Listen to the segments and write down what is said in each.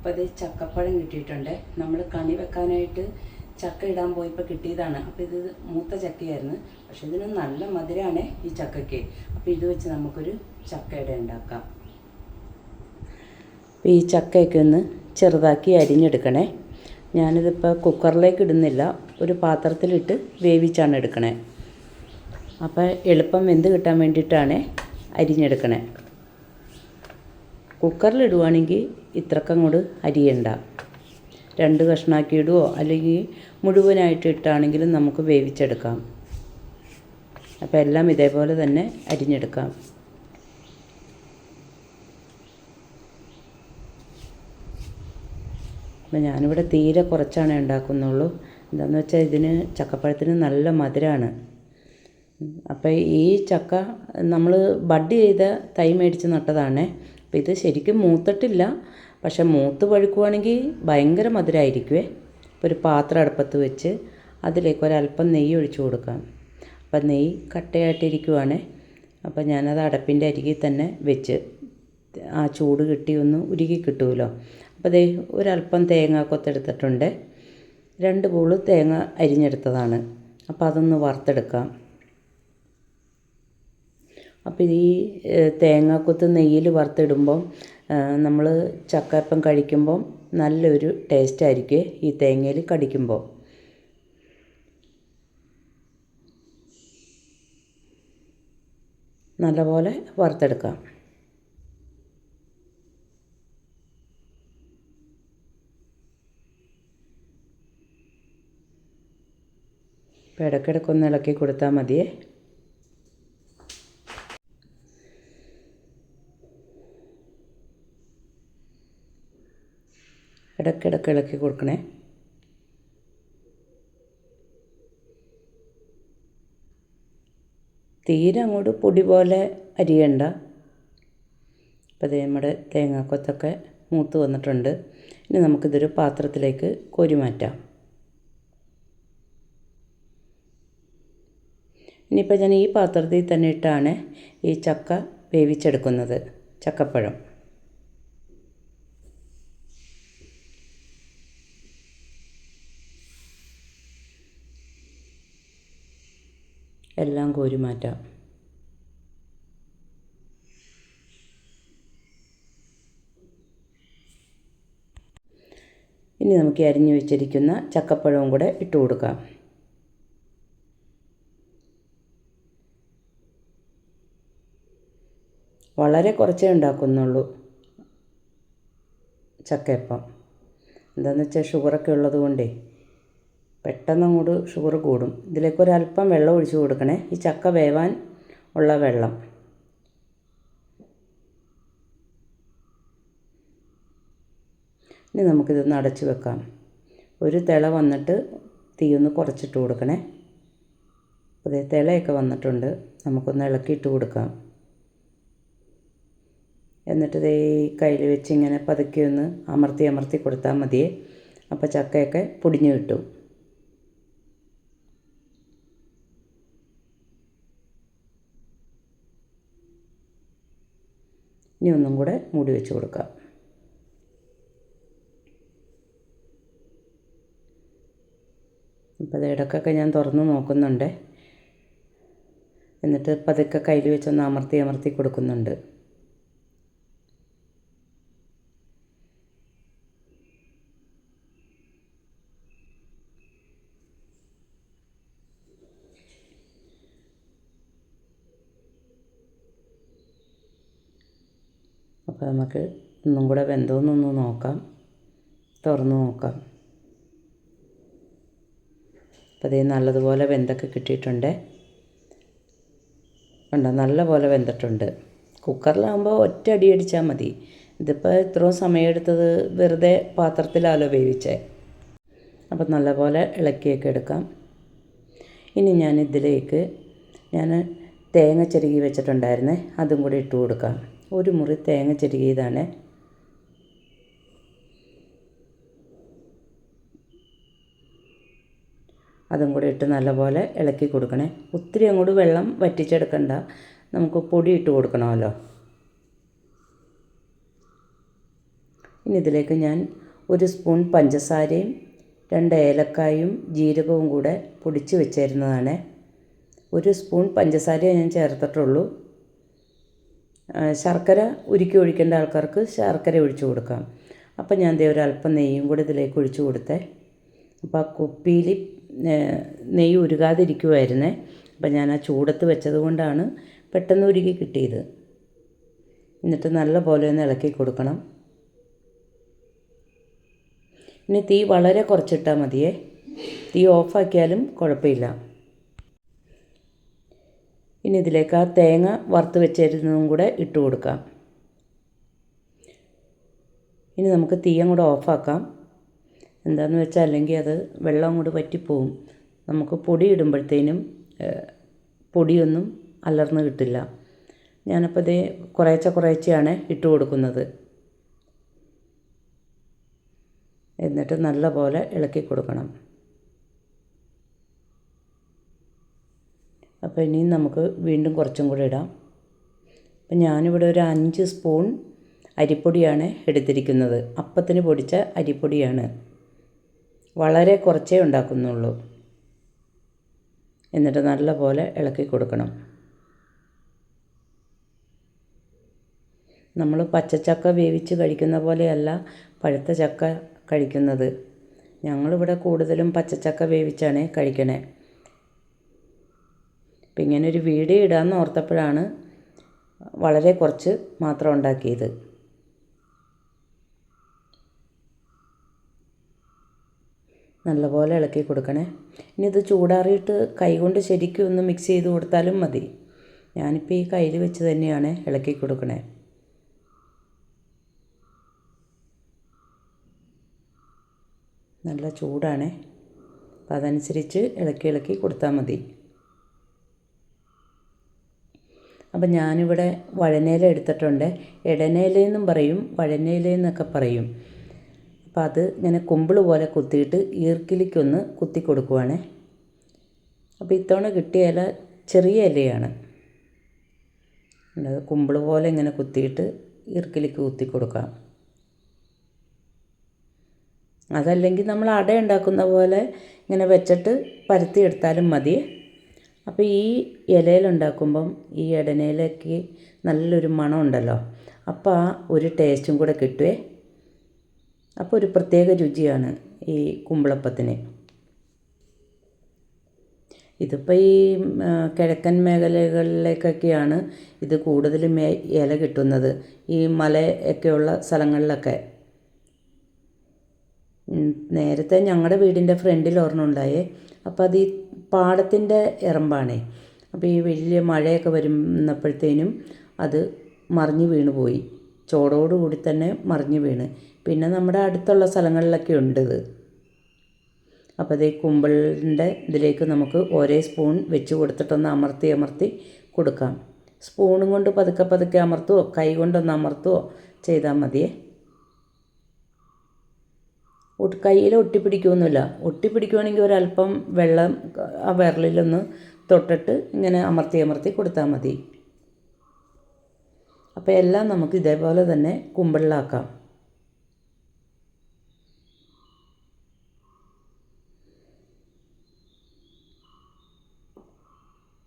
അപ്പോൾ അത് ചക്കപ്പഴം കിട്ടിയിട്ടുണ്ട്. നമ്മൾ കണി വെക്കാനായിട്ട് ചക്ക ഇടാൻ പോയപ്പോൾ കിട്ടിയതാണ്. അപ്പോൾ ഇത് മൂത്ത ചക്കയായിരുന്നു. പക്ഷെ ഇതിന് നല്ല മധുരമാണ് ഈ ചക്കയ്ക്ക്. അപ്പോൾ ഇത് വെച്ച് നമുക്കൊരു ചക്കയുടെ ഉണ്ടാക്കാം. അപ്പോൾ ഈ ചക്കയൊക്കെ ഒന്ന് ചെറുതാക്കി അരിഞ്ഞെടുക്കണേ. ഞാനിതിപ്പോൾ കുക്കറിലേക്ക് ഇടുന്നില്ല, ഒരു പാത്രത്തിലിട്ട് വേവിച്ചാണ് എടുക്കണേ. അപ്പോൾ എളുപ്പം വെന്ത് കിട്ടാൻ വേണ്ടിയിട്ടാണ് അരിഞ്ഞെടുക്കണേ. കുക്കറിലിടുവാണെങ്കിൽ ഇത്രക്കങ്ങോട്ട് അരിയണ്ട. 2 കഷ്ണാക്കി ഇടുവോ അല്ലെങ്കിൽ മുഴുവനായിട്ട് ഇട്ടാണെങ്കിലും നമുക്ക് വേവിച്ചെടുക്കാം. അപ്പോൾ എല്ലാം ഇതേപോലെ തന്നെ അരിഞ്ഞെടുക്കാം. അപ്പോൾ ഞാനിവിടെ തീരെ കുറച്ചാണ് ഉണ്ടാക്കുന്നുള്ളൂ. എന്താണെന്ന് വെച്ചാൽ ഇതിന് ചക്കപ്പഴത്തിന് നല്ല മധുരമാണ്. അപ്പോൾ ഈ ചക്ക നമ്മൾ ബഡ് ചെയ്ത തൈ മേടിച്ച് നട്ടതാണ്. അപ്പോൾ ഇത് ശരിക്കും മൂത്തിട്ടില്ല. പക്ഷെ മൂത്ത് പഴുക്കുവാണെങ്കിൽ ഭയങ്കര മധുരമായിരിക്കുമേ. അപ്പോൾ ഒരു പാത്രം അടുപ്പത്ത് വെച്ച് അതിലേക്ക് ഒരല്പം നെയ്യ് ഒഴിച്ചു കൊടുക്കാം. അപ്പം നെയ്യ് കട്ടയായിട്ടിരിക്കുവാണ്. അപ്പോൾ ഞാനത് അടപ്പിൻ്റെ അരികിൽ തന്നെ വെച്ച് ആ ചൂട് കിട്ടി ഒന്ന് ഉരുകി കിട്ടുമല്ലോ. അപ്പോൾ ദേ ഒരല്പം തേങ്ങ കൊത്തെടുത്തിട്ടുണ്ട്. 2 പൂള് തേങ്ങ അരിഞ്ഞെടുത്തതാണ്. അപ്പോൾ അതൊന്ന് വറുത്തെടുക്കാം. അപ്പോൾ ഈ തേങ്ങാക്കൊത്ത് നെയ്യിൽ വറുത്തിടുമ്പം നമ്മൾ ചക്കയപ്പം കഴിക്കുമ്പം നല്ലൊരു ടേസ്റ്റായിരിക്കും ഈ തേങ്ങയിൽ കടിക്കുമ്പോൾ. നല്ലപോലെ വറുത്തെടുക്കാം. ഇപ്പോൾ ഇടയ്ക്കിടയ്ക്കൊന്ന് ഇളക്കി കൊടുത്താൽ മതിയേ. ഇടയ്ക്കിടയ്ക്ക് ഇളക്കി കൊടുക്കണേ. തീരെ അങ്ങോട്ട് പൊടി പോലെ അരിയണ്ട. അപ്പോൾ ഇത് നമ്മുടെ തേങ്ങാക്കൊത്തൊക്കെ മൂത്ത് വന്നിട്ടുണ്ട്. ഇനി നമുക്കിതൊരു പാത്രത്തിലേക്ക് കോരി മാറ്റാം. ഇനിയിപ്പോൾ ഞാൻ ഈ പാത്രത്തിൽ തന്നെ ഇട്ടാണ് ഈ ചക്ക വേവിച്ചെടുക്കുന്നത്, ചക്കപ്പഴം. എല്ലാം കോരി മാറ്റാം. ഇനി നമുക്ക് അരിഞ്ഞു വെച്ചിരിക്കുന്ന ചക്കപ്പഴവും കൂടെ ഇട്ട് കൊടുക്കാം. വളരെ കുറച്ചേ ഉണ്ടാക്കുന്നുള്ളൂ ചക്കയപ്പം. എന്താണെന്ന് വെച്ചാൽ ഷുഗറൊക്കെ ഉള്ളത് കൊണ്ടേ പെട്ടെന്ന് അങ്ങോട്ട് ഷുഗർ കൂടും. ഇതിലേക്ക് ഒരല്പം വെള്ളം ഒഴിച്ച് കൊടുക്കണേ, ഈ ചക്ക വേവാൻ ഉള്ള വെള്ളം. ഇനി നമുക്കിതൊന്ന് അടച്ച് വെക്കാം. ഒരു തിള വന്നിട്ട് തീയൊന്ന് കുറച്ചിട്ട് കൊടുക്കണേ. അതേ തിളയൊക്കെ വന്നിട്ടുണ്ട്. നമുക്കൊന്ന് ഇളക്കിയിട്ട് കൊടുക്കാം. എന്നിട്ട് ഇതേ കയ്യിൽ വെച്ച് ഇങ്ങനെ പതുക്കെ ഒന്ന് അമർത്തി കൊടുത്താൽ മതിയേ. അപ്പോൾ ചക്കയൊക്കെ പൊടിഞ്ഞ് കിട്ടും. ഇനി ഒന്നും കൂടെ മൂടി വെച്ച് കൊടുക്കാം. അപ്പോൾ അത് ഇടയ്ക്കൊക്കെ ഞാൻ തുറന്ന് നോക്കുന്നുണ്ട്. എന്നിട്ട് പതുക്കെ കയ്യിൽ വെച്ചൊന്ന് അമർത്തി കൊടുക്കുന്നുണ്ട്. അപ്പോൾ നമുക്ക് ഒന്നും കൂടെ വെന്തോന്നൊന്ന് നോക്കാം, തുറന്ന് നോക്കാം. അപ്പോൾ അതേ നല്ലതുപോലെ വെന്തൊക്കെ കിട്ടിയിട്ടുണ്ട്. കണ്ടോ, നല്ലപോലെ വെന്തിട്ടുണ്ട്. കുക്കറിലാകുമ്പോൾ ഒറ്റ അടി അടിച്ചാൽ മതി. ഇതിപ്പോൾ ഇത്രയും സമയമെടുത്തത് വെറുതെ പാത്രത്തിലാലോ വേവിച്ചേ. അപ്പോൾ നല്ലപോലെ ഇളക്കിയൊക്കെ എടുക്കാം. ഇനി ഇതിലേക്ക് ഞാൻ തേങ്ങ ചിരകി വെച്ചിട്ടുണ്ടായിരുന്നേ, അതും കൂടി ഇട്ട് കൊടുക്കാം. ഒരു മുറി തേങ്ങ ചിരകിയതാണ്. അതും കൂടി ഇട്ട് നല്ലപോലെ ഇളക്കി കൊടുക്കണേ. ഒത്തിരി അങ്ങോട്ട് വെള്ളം വറ്റിച്ചെടുക്കണ്ട, നമുക്ക് പൊടി ഇട്ട് കൊടുക്കണമല്ലോ. ഇനി ഇതിലേക്ക് ഞാൻ 1 സ്പൂൺ പഞ്ചസാരയും 2 ഏലക്കായും ജീരകവും കൂടെ പൊടിച്ച് വെച്ചിരുന്നതാണ്. 1 സ്പൂൺ പഞ്ചസാരയെ ഞാൻ ചേർത്തിട്ടുള്ളൂ. ശർക്കര ഉരുക്കി ഒഴിക്കേണ്ട ആൾക്കാർക്ക് ശർക്കര ഒഴിച്ചു കൊടുക്കാം. അപ്പം ഞാൻ ദേ ഒരല്പം നെയ്യും കൂടി ഇതിലേക്ക് ഒഴിച്ചു കൊടുത്തേ. അപ്പോൾ ആ കുപ്പിയിൽ നെയ്യ് ഉരുകാതിരിക്കുമായിരുന്നേ. അപ്പം ഞാൻ ആ ചൂടത്ത് വെച്ചത് കൊണ്ടാണ് പെട്ടെന്ന് ഉരുകി കിട്ടിയത്. എന്നിട്ട് നല്ല പോലെ ഒന്ന് ഇളക്കി കൊടുക്കണം. ഇനി തീ വളരെ കുറച്ചിട്ടാൽ മതിയേ. തീ ഓഫാക്കിയാലും കുഴപ്പമില്ല. ഇനി ഇതിലേക്ക് ആ തേങ്ങ വറുത്ത് വെച്ചിരുന്നതും കൂടെ ഇട്ട് കൊടുക്കാം. ഇനി നമുക്ക് തീ അങ്ങോട്ട് ഓഫാക്കാം. എന്താണെന്ന് വെച്ചാൽ അല്ലെങ്കിൽ അത് വെള്ളം അങ്ങോട്ട് വറ്റിപ്പോവും. നമുക്ക് പൊടി ഇടുമ്പോഴത്തേനും പൊടിയൊന്നും അലർന്ന് കിട്ടില്ല. ഞാനപ്പോൾ ഇത് കുറേശ്ശെയാണ് ഇട്ട് കൊടുക്കുന്നത്. എന്നിട്ട് നല്ല പോലെ ഇളക്കി കൊടുക്കണം. അപ്പോൾ ഇനിയും നമുക്ക് വീണ്ടും കുറച്ചും കൂടി ഇടാം. അപ്പം ഞാനിവിടെ ഒരു 5 സ്പൂൺ അരിപ്പൊടിയാണ് എടുത്തിരിക്കുന്നത്. അപ്പത്തിന് പൊടിച്ച അരിപ്പൊടിയാണ്. വളരെ കുറച്ചേ ഉണ്ടാക്കുന്നുള്ളൂ. എന്നിട്ട് നല്ല പോലെ ഇളക്കി കൊടുക്കണം. നമ്മൾ പച്ചച്ചക്ക വേവിച്ച് കഴിക്കുന്ന പോലെയല്ല പഴുത്ത ചക്ക കഴിക്കുന്നത്. ഞങ്ങളിവിടെ കൂടുതലും പച്ചച്ചക്ക വേവിച്ചാണ് കഴിക്കണേ. അപ്പം ഇങ്ങനൊരു വീഡിയോ ഇടാമെന്ന് ഓർത്തപ്പോഴാണ് വളരെ കുറച്ച് മാത്രം ഉണ്ടാക്കിയത്. നല്ലപോലെ ഇളക്കി കൊടുക്കണേ. ഇനി ഇത് ചൂടാറിയിട്ട് കൈകൊണ്ട് ശരിക്കും ഒന്ന് മിക്സ് ചെയ്ത് കൊടുത്താലും മതി. ഞാനിപ്പോൾ ഈ കയ്യിൽ വെച്ച് തന്നെയാണ് ഇളക്കി കൊടുക്കണേ. നല്ല ചൂടാണേ. അപ്പം അതനുസരിച്ച് ഇളക്കി കൊടുത്താൽ മതി. അപ്പം ഞാനിവിടെ വഴനയില എടുത്തിട്ടുണ്ട്. ഇടനയിലെന്നും പറയും, വഴനയിലെന്നൊക്കെ പറയും. അപ്പം അത് ഇങ്ങനെ കുമ്പിൾ പോലെ കുത്തിയിട്ട് ഈർക്കിലിക്കൊന്ന് കുത്തി കൊടുക്കുവാണേ. അപ്പോൾ ഇത്തവണ കിട്ടിയ ഇല ചെറിയ ഇലയാണ്. അത് കുമ്പിൾ പോലെ ഇങ്ങനെ കുത്തിയിട്ട് ഈർക്കിലിക്ക് കുത്തി കൊടുക്കാം. അതല്ലെങ്കിൽ നമ്മൾ അട ഉണ്ടാക്കുന്ന പോലെ ഇങ്ങനെ വെച്ചിട്ട് പരത്തിയെടുത്താലും മതി. അപ്പോൾ ഈ ഇലയിലുണ്ടാക്കുമ്പം ഈ ഇടനയിലേക്ക് നല്ലൊരു മണം ഉണ്ടല്ലോ. അപ്പോൾ ആ ഒരു ടേസ്റ്റും കൂടെ കിട്ടുമേ. അപ്പോൾ ഒരു പ്രത്യേക രുചിയാണ് ഈ കുമ്പിളപ്പത്തിന്. ഇതിപ്പോൾ ഈ കിഴക്കൻ മേഖലകളിലേക്കൊക്കെയാണ് ഇത് കൂടുതലും ഇല കിട്ടുന്നത്. ഈ മലയൊക്കെയുള്ള സ്ഥലങ്ങളിലൊക്കെ. നേരത്തെ ഞങ്ങളുടെ വീടിൻ്റെ ഫ്രണ്ടിൽ ഒരെണ്ണം ഉണ്ടായേ. അപ്പോൾ അത് ഈ പാടത്തിൻ്റെ ഇറമ്പാണേ. അപ്പോൾ ഈ വലിയ മഴയൊക്കെ വരുന്നപ്പോഴത്തേനും അത് മറിഞ്ഞ് വീണ് പോയി. ചോടോടുകൂടി തന്നെ മറിഞ്ഞ് വീണ്. പിന്നെ നമ്മുടെ അടുത്തുള്ള സ്ഥലങ്ങളിലൊക്കെ ഉണ്ട് ഇത്. അപ്പോൾ ഇത് കുമ്പിളിൻ്റെ ഇതിലേക്ക് നമുക്ക് ഒരേ സ്പൂൺ വെച്ച് കൊടുത്തിട്ടൊന്ന് അമർത്തി കൊടുക്കാം. സ്പൂണും കൊണ്ട് പതുക്കെ അമർത്തുവോ കൈ കൊണ്ടൊന്ന് അമർത്തുവോ ചെയ്താൽ മതിയേ. കയ്യിൽ ഒട്ടിപ്പിടിക്കുകയൊന്നുമില്ല. ഒട്ടിപ്പിടിക്കുകയാണെങ്കിൽ ഒരല്പം വെള്ളം ആ വിരലിലൊന്ന് തൊട്ടിട്ട് ഇങ്ങനെ അമർത്തി കൊടുത്താൽ മതി. അപ്പോൾ എല്ലാം നമുക്ക് ഇതേപോലെ തന്നെ കുമ്പിളിലാക്കാം.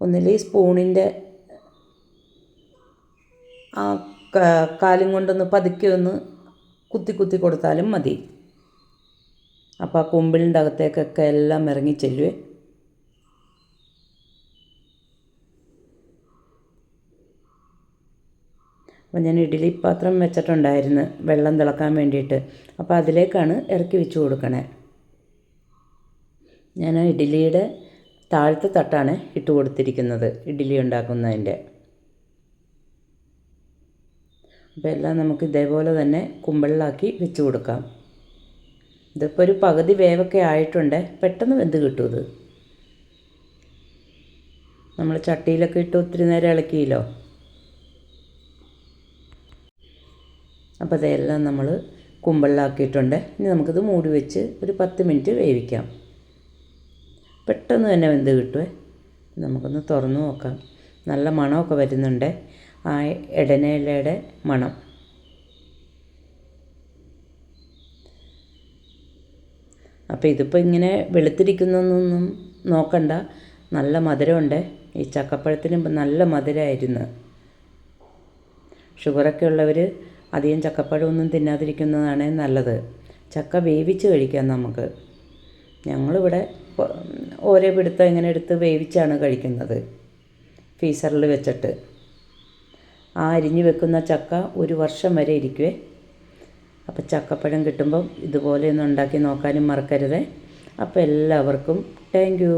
ഒന്നിൽ ഈ സ്പൂണിൻ്റെ ആ കാലും കൊണ്ടൊന്ന് പതുക്കെ ഒന്ന് കുത്തി കൊടുത്താലും മതി. അപ്പോൾ ആ കുമ്പിളിൻ്റെ അകത്തേക്കൊക്കെ എല്ലാം ഇറങ്ങി ചെല്ലുവേ. അപ്പോൾ ഞാൻ ഇഡ്ഡലി പാത്രം വെച്ചിട്ടുണ്ടായിരുന്നു വെള്ളം തിളക്കാൻ വേണ്ടിയിട്ട്. അപ്പോൾ അതിലേക്കാണ് ഇറക്കി വെച്ച് കൊടുക്കണേ. ഞാൻ ഇഡ്ഡലിയുടെ താഴത്തെ തട്ടാണ് ഇട്ട് കൊടുത്തിരിക്കുന്നത് ഇഡ്ഡലി ഉണ്ടാക്കുന്നതിൻ്റെ. അപ്പോൾ എല്ലാം നമുക്ക് ഇതേപോലെ തന്നെ കുമ്പിളിലാക്കി വെച്ച് കൊടുക്കാം. ഇതിപ്പോൾ ഒരു പകുതി വേവൊക്കെ ആയിട്ടുണ്ട്. പെട്ടെന്ന് വെന്ത് കിട്ടും ഇത്. നമ്മൾ ചട്ടിയിലൊക്കെ ഇട്ട് ഒത്തിരി നേരം ഇളക്കിയല്ലോ. അപ്പോൾ അതെല്ലാം നമ്മൾ കുമ്പിളിലാക്കിയിട്ടുണ്ട്. ഇനി നമുക്കിത് മൂടി വെച്ച് ഒരു 10 മിനിറ്റ് വേവിക്കാം. പെട്ടെന്ന് തന്നെ വെന്ത് കിട്ടുമേ. നമുക്കൊന്ന് തുറന്ന് നോക്കാം. നല്ല മണമൊക്കെ വരുന്നുണ്ട്. ആ ഇടനയിലയുടെ മണം. അപ്പോൾ ഇതിപ്പോൾ ഇങ്ങനെ വെളുത്തിരിക്കുന്നൊന്നും നോക്കണ്ട, നല്ല മധുരമുണ്ട്. ഈ ചക്കപ്പഴത്തിന് നല്ല മധുരമായിരുന്നു. ഷുഗറൊക്കെ ഉള്ളവർ അധികം ചക്കപ്പഴമൊന്നും തിന്നാതിരിക്കുന്നതാണ് നല്ലത്. ചക്ക വേവിച്ച് കഴിക്കാം നമുക്ക്. ഞങ്ങളിവിടെ ഓരോ പിടുത്തം ഇങ്ങനെ എടുത്ത് വേവിച്ചാണ് കഴിക്കുന്നത്, ഫ്രീസറിൽ വെച്ചിട്ട്. ആ അരിഞ്ഞ് വെക്കുന്ന ചക്ക 1 വർഷം വരെ ഇരിക്കുവേ. അപ്പോൾ ചക്കപ്പഴം കിട്ടുമ്പം ഇതുപോലെ ഒന്ന് ഉണ്ടാക്കി നോക്കാനും മറക്കരുത്. അപ്പോൾ എല്ലാവർക്കും താങ്ക് യു.